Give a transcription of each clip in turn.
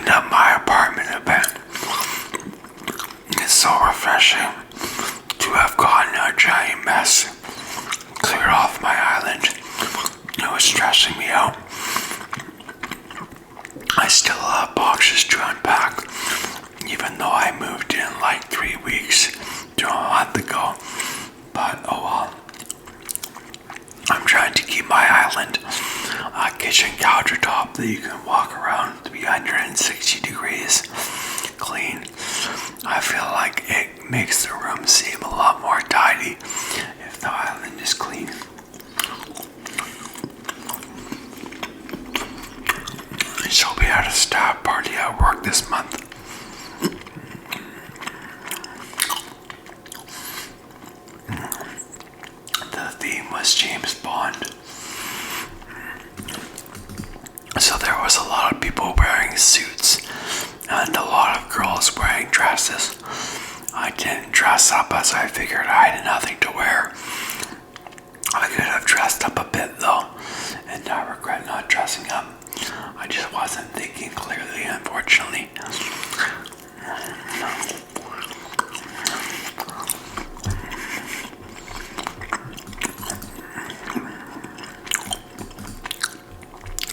up my apartment a bit. It's so refreshing to have gotten a giant mess cleared off my island. It was stressing me out. I still have boxes to unpack, even though I moved in like 3 weeks to a month ago. But oh well. I'm trying to keep my island a kitchen countertop that you can walk around 360 degrees clean. I feel like it makes the room seem a lot more tidy if the island is clean. So we had a staff party at work this month. The theme was James Bond. So there was a lot of people wearing suits and a lot of girls wearing dresses. I didn't dress up as I figured I had nothing to wear. I could have dressed up a bit though, and I regret not dressing up. I just wasn't thinking clearly, unfortunately.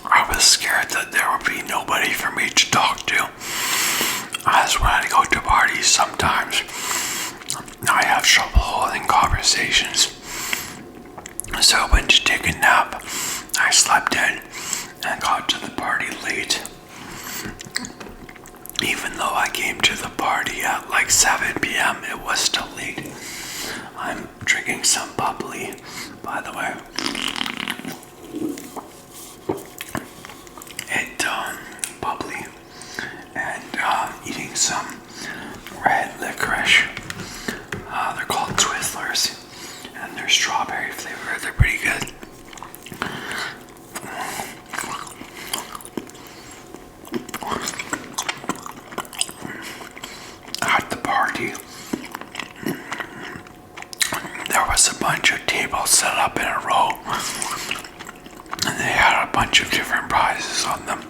I was scared that there would be nobody for me to talk to. As when I go to parties sometimes, I have trouble holding conversations. So I went to take a nap. I slept in and got to the party late. Even though I came to the party at like 7 p.m., it was still late. I'm drinking some bubbly, by the way. Bubbly. And eating some red liquorice. They're called Twizzlers. And they're strawberry flavored. They're pretty good. At the party, there was a bunch of tables set up in a row, and they had a bunch of different prizes on them.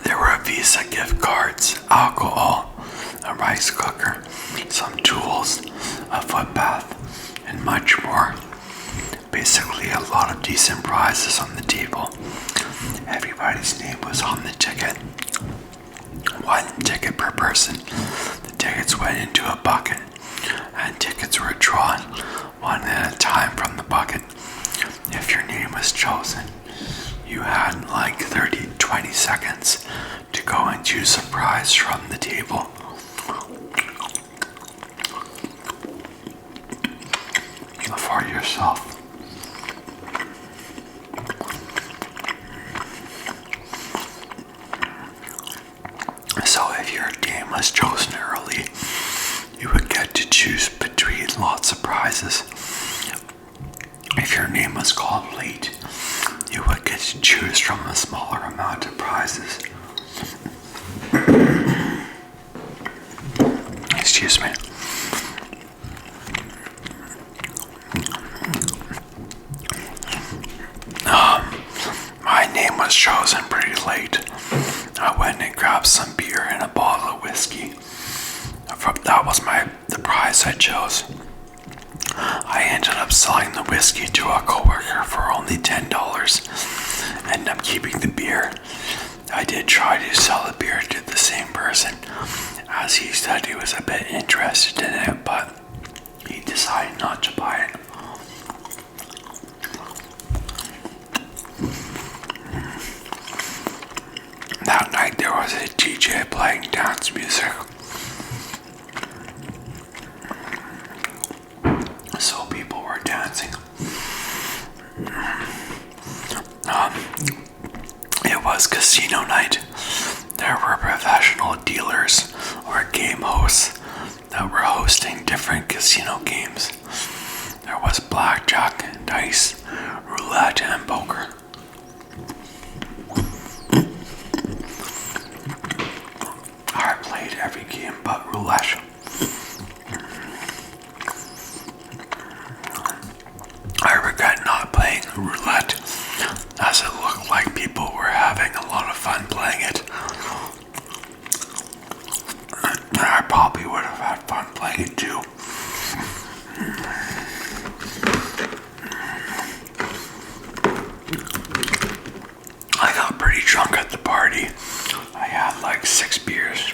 There were Visa gift cards, alcohol, a rice cooker, some tools, a foot bath, and much more. Basically a lot of decent prizes on the table. Everybody's name was on the ticket. 1 ticket per person. The tickets went into a bucket, and tickets were drawn one at a time from the bucket. If your name was chosen, you had like 20 seconds to go and choose a prize from the table. For yourself. So if your name was chosen early, you would get to choose between lots of prizes. If your name was called late, you would get to choose from a smaller amount of prizes. Excuse me. My name was chosen pretty late. I went and grabbed some beer and a bottle of whiskey. That was the prize I chose. I ended up selling the whiskey to a coworker for only $10, and I'm keeping the beer. I did try to sell the beer to the same person, as he said he was a bit interested in it, but he decided not to buy it. That night there was a DJ playing dance music. So people were dancing. It was casino night. There were professional dealers or game hosts that were hosting different casino games. There was blackjack, dice, roulette, and poker. I played every game but roulette. I regret not playing roulette, as it looked like people were having a lot of fun playing. drunk at the party. I had like 6 beers.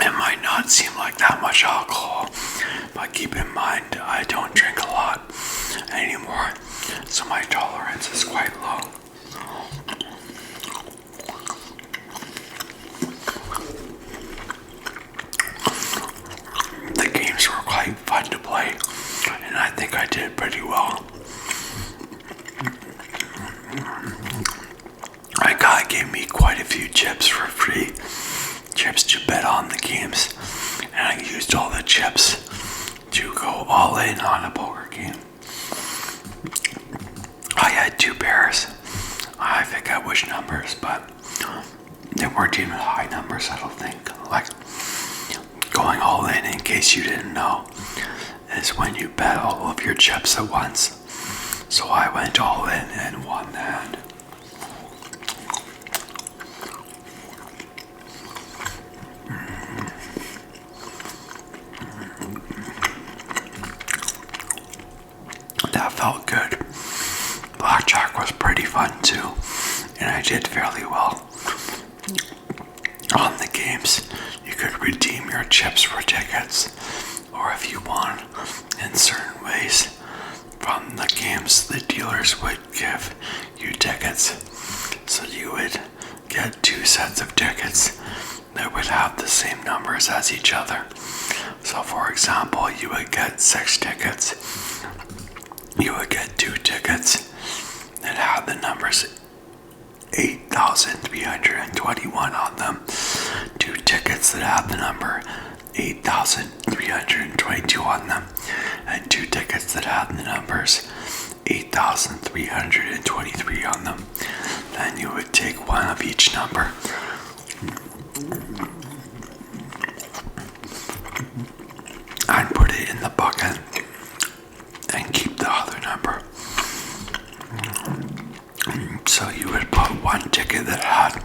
It might not seem like that much alcohol, but keep in mind I don't drink a lot anymore, so my tolerance is quite low. The games were quite fun to play, and I think I did pretty well. My guy gave me quite a few chips for free, chips to bet on the games, and I used all the chips to go all in on a poker game. I had 2 pairs. I forget which numbers, but they weren't even high numbers, I don't think. Like, going all in case you didn't know, is when you bet all of your chips at once. So I went all in and won the hand. That felt good. Blackjack was pretty fun too, and I did fairly well. On the games, you could redeem your chips for tickets, or if you won in certain ways from the games, the dealers would give you tickets. So you would get 2 sets of tickets that would have the same numbers as each other. So for example, you would get 6 tickets. You would get 2 tickets that had the numbers 8,321 on them, 2 tickets that had the number 8,322 on them, and 2 tickets that had the numbers 8,323 on them. Then you would take one of each number and put it in the bucket and keep the other number. So you would put one ticket that had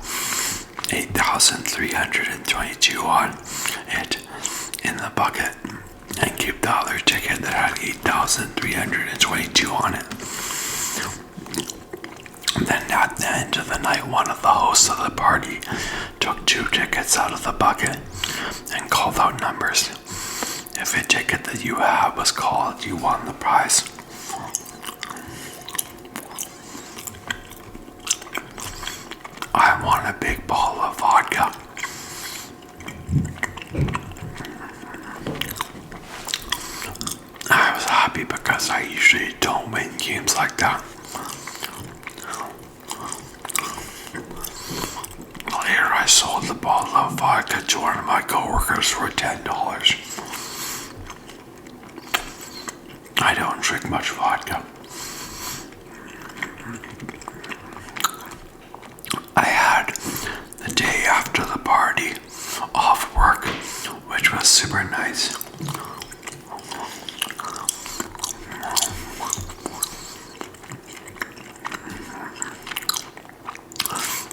8,322 on it in the bucket and keep the other ticket that had 8,322 on it. Then at the end of the night, one of the hosts of the party took 2 tickets out of the bucket and called out numbers. If a ticket that you had was called, you won the prize. I won a big bottle of vodka. I was happy because I usually don't win games like that. Later, I sold the bottle of vodka to one of my coworkers for $10. I don't drink much vodka. I had the day after the party off work, which was super nice.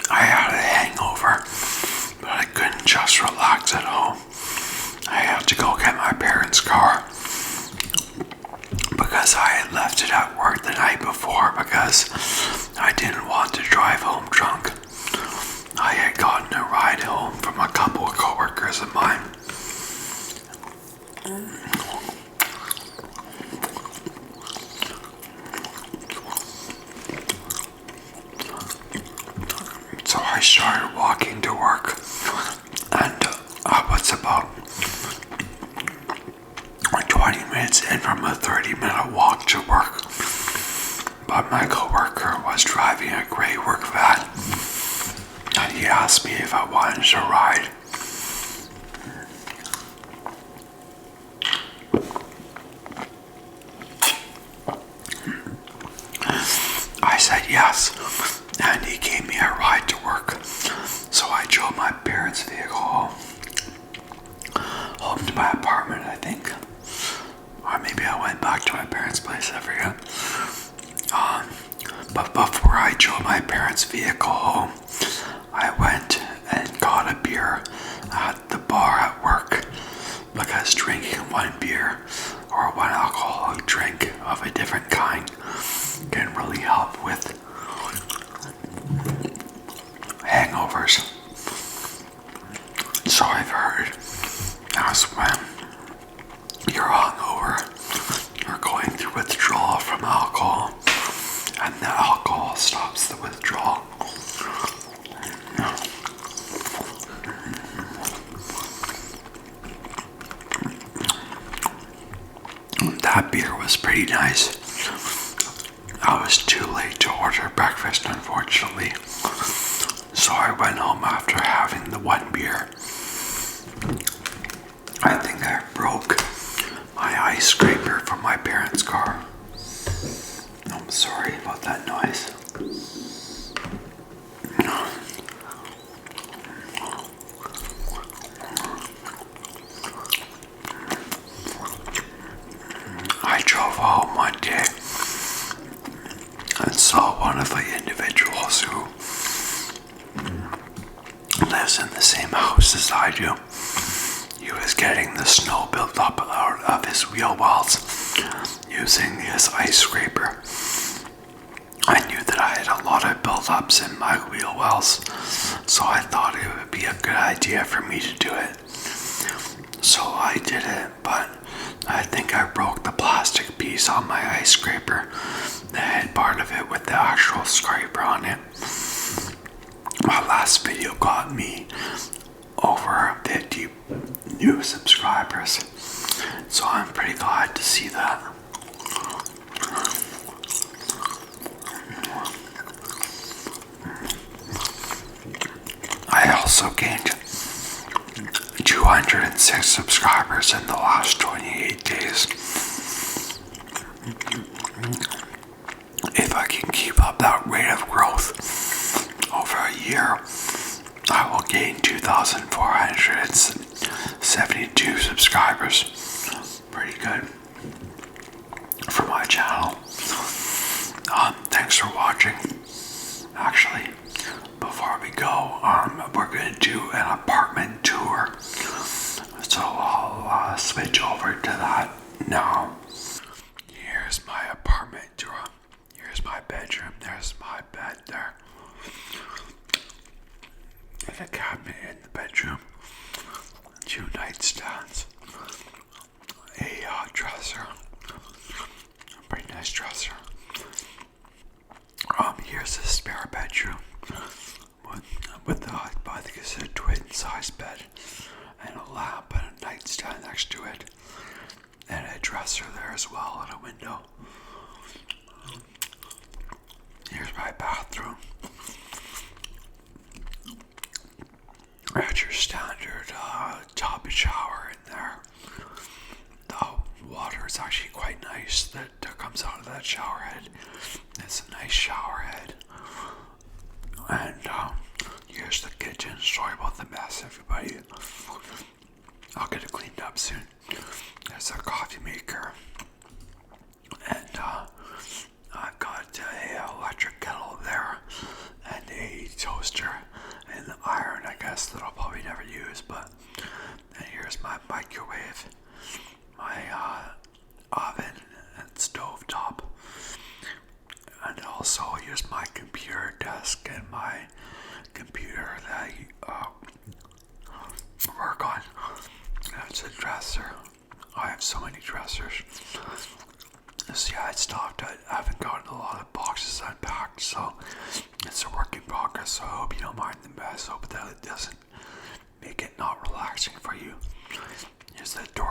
I had a hangover, but I couldn't just relax at home. I had to go get my parents' car because I had left it at work the night before because I didn't want to drive home drunk. I had gotten a ride home from a couple of coworkers of mine. So I started walking to work, and I was about 20 minutes in from a 30-minute walk to work. But my coworker was driving a gray work van, and he asked me if I wanted to ride. I said yes, and he gave me a ride to work. So I drove my parents' vehicle home to my apartment, I think. Or maybe I went back to my parents' place, I forget. But before I drove my parents' vehicle home, I went and got a beer at the bar at work because drinking one beer or one alcoholic drink of a different kind can I was too late to order breakfast, unfortunately. So I went home after having the one beer. I think I broke my ice scraper from my parents' car. I'm sorry about that noise. I drove home one day and saw one of the individuals who lives in the same house as I do. He was getting the snow built up out of his wheel wells using his ice scraper. I knew that I had a lot of buildups in my wheel wells, so I thought it would be a good idea for me to do it. So I did it, but I think I broke the plastic piece on my ice scraper, the head part of it with the actual scraper on it. My last video got me over 50 new subscribers, so I'm pretty glad to see that. I also gained 206 subscribers in the last 28 days. If I can keep up that rate of growth over a year, I will gain 2,472 subscribers. Pretty good for my channel. Thanks for watching. Actually, before we go, we're going to do an apartment tour. So I'll switch over to that now. Here's my apartment tour. Here's my bedroom. There's my bed there. And a cabinet in the bedroom. 2 nightstands. A dresser. A pretty nice dresser. Here's a spare bedroom with I think it's a twin-size bed and a lamp and a nightstand next to it, and a dresser there as well and a window. Here's my bathroom. At your standard tub shower in there. The water is actually quite nice that comes out of that shower head. It's a nice shower head. And here's the kitchen. Sorry about the mess, everybody. I'll get it cleaned up soon. There's a coffee maker. And I've got a electric kettle there. And a toaster. And an iron, I guess, that I'll probably never use. And here's my microwave. My oven and stove top. And also here's my computer desk and my computer that I work on. That's a dresser. I have so many dressers. See, I stopped. I haven't gotten a lot of boxes unpacked, so it's a work in progress. So I hope you don't mind the mess. I hope that it doesn't make it not relaxing for you. Here's the door